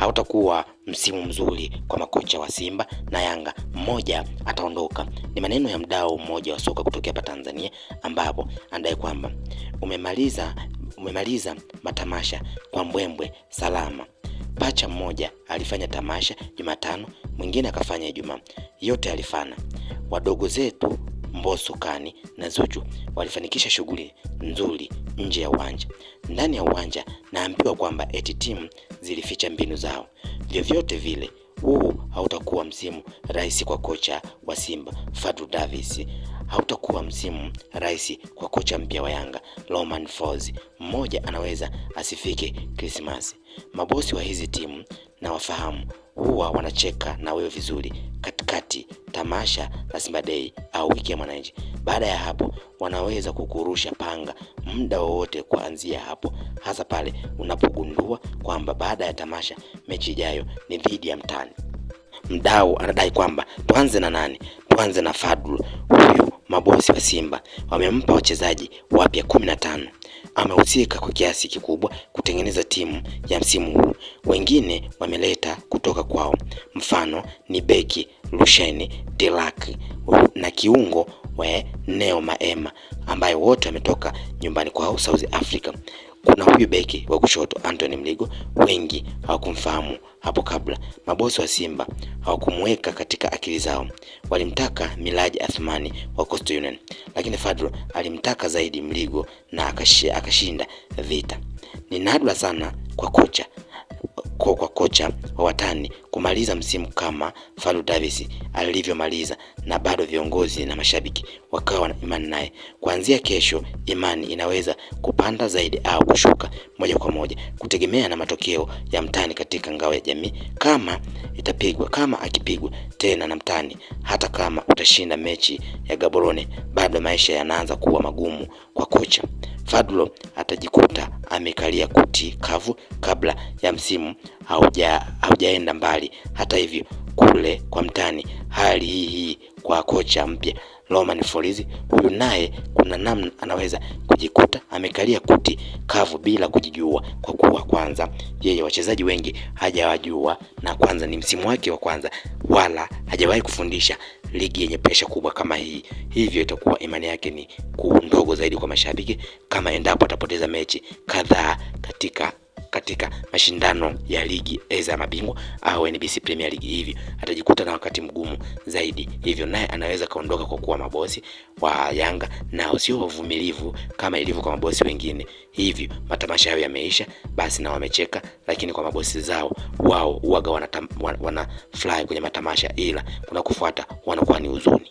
hautakuwa msimu mzuri kwa makocha wa Simba na Yanga, mmoja ataondoka. Ni maneno ya mdau mmoja wa soka kutokea hapa Tanzania, ambapo anadai kwamba umemaliza matamasha kwa mbwembwe salama. Pacha mmoja alifanya tamasha Jumatano, mwingine akafanya Ijumaa, yote alifana. Wadogo zetu Mbosso, Kani na Zuchu walifanikisha shughuli nzuri nje ya uwanja. Ndani ya uwanja naambiwa kwamba eti timu zilificha mbinu zao. Vyovyote vile, huu hautakuwa msimu rahisi kwa kocha wa Simba Fadlu Davis, hautakuwa msimu rahisi kwa kocha mpya wa Yanga Romain Folz. Mmoja anaweza asifike Christmas. Mabosi wa hizi timu na wafahamu, huwa wanacheka na wewe vizuri katikati tamasha la Simba Day au wiki ya Mwananchi. Baada ya hapo wanaweza kukurusha panga muda wowote kuanzia hapo, hasa pale unapogundua kwamba baada ya tamasha mechi ijayo ni dhidi ya mtani. Mdau anadai kwamba tuanze na nani? Tuanze na Fadlu. Huyu mabosi wa Simba wamempa wachezaji wapya 15. Amehusika kwa kiasi kikubwa kutengeneza timu ya msimu huu. Wengine wameleta kutoka kwao, mfano ni beki Lusheni Delak na kiungo wa Neo Maema, ambaye wote wametoka nyumbani kwao South Africa. Kuna huyu beki wa kushoto Anthony Mligo, wengi hawakumfahamu hapo kabla. Mabosi wa Simba hawakumweka katika akili zao. Walimtaka Miraji Athmani wa Coastal Union, lakini Fadlu alimtaka zaidi Mligo na akashinda vita. Ni nadra sana kwa kocha wa watani kumaliza msimu kama Fadlu Davis alivyomaliza, na bado viongozi na mashabiki wakawa na imani naye. Kuanzia kesho imani inaweza kupanda zaidi au kushuka moja kwa moja kutegemea na matokeo ya mtani katika ngao ya jamii. Kama akipigwa tena na mtani, hata kama utashinda mechi ya Gaborone, bado maisha yanaanza kuwa magumu kwa kocha. Fadlu atajikuta amekalia kuti kavu kabla ya msimu haujaenda mbali. Hata hivyo, kule kwa mtani hali hii kwa kocha mpya Romain Folz, huyu naye kuna namna anaweza kujikuta amekalia kuti kavu bila kujijua, kwa kuwa kwanza yeye wachezaji wengi hajawajua, na kwanza ni msimu wake wa kwanza, wala hajawahi kufundisha ligi yenye presha kubwa kama hii. Hivyo itakuwa imani yake ni ndogo zaidi kwa mashabiki kama endapo atapoteza mechi kadhaa katika mashindano ya ligi za mabingwa au NBC Premier League. Hivyo atajikuta na wakati mgumu zaidi. Hivyo naye anaweza kaondoka, kwa kuwa mabosi wa Yanga na sio wavumilivu kama ilivyo kwa mabosi wengine. Hivyo matamasha yao yameisha, basi na wamecheka, lakini kwa mabosi zao wao huaga wana fly kwenye matamasha, ila kuna kufuata wanakuwa ni huzuni.